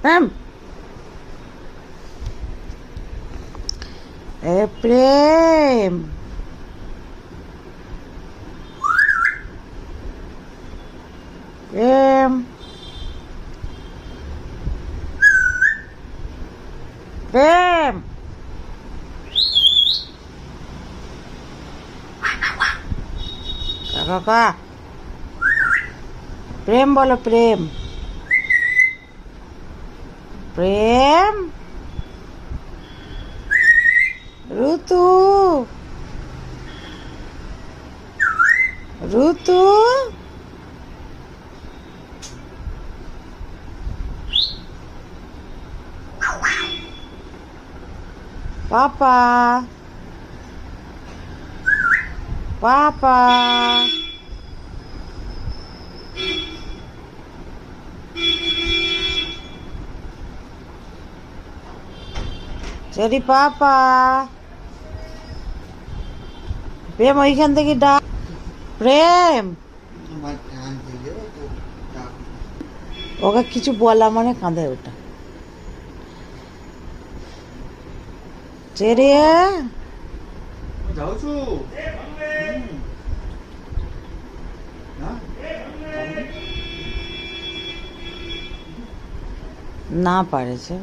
প্রেম এ প্রেম প্রেম প্রেম কাকা প্রেম বলো প্রেম প্রেম ঋতু ঋতু পাপা পাপা চলি পাপা প্রেম ওইখান থেকে ডাক প্রেম ওকে কিছু বলা মানে কাঁদে ওটা চেরে না পারেছে